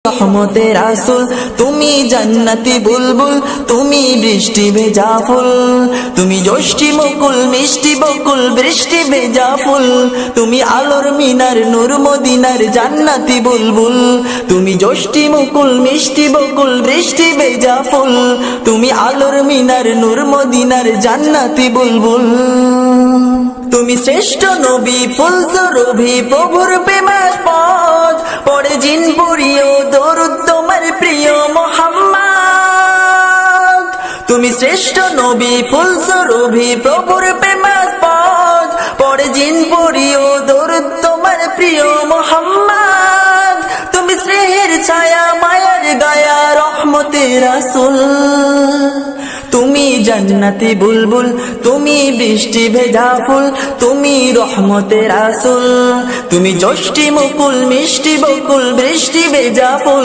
রহমতের রাসূল, তুমি জান্নাতি বুলবুল, তুমি বৃষ্টি ভেজা ফুল, তুমি যষ্টি মুকুল মিষ্টি বকুল বৃষ্টি ভেজা ফুল, তুমি আলোর মিনার নূর মদিনার জান্নাতি বুলবুল, তুমি যষ্টি মুকুল মিষ্টি বকুল বৃষ্টি ভেজা ফুল, তুমি আলোর মিনার নূর মদিনার জান্নাতি বুলবুল। তুমি শ্রেষ্ঠ নবী ফুল সুরভি প্রভুর প্রেমাস্পদ, পড়ে জিন পুরিও দরুদ তোমার প্রিয় মুহাম্মদ। তুমি শ্রেষ্ঠ নবী ফুল সুরভি প্রভুর প্রেমাস্পদ, পড়ে জিন পুরিও দরুদ তোমার প্রিয় মুহাম্মদ। তুমি স্নেহের ছায়া মায়ার গায়া রহমতের রাসূল, তুমি জান্নাতি বুলবুল, তুমি বৃষ্টি ভেজা ফুল, তুমি রহমতের রাসূল, তুমি যষ্টি মুকুল মিষ্টি বকুল বৃষ্টি ভেজা ফুল।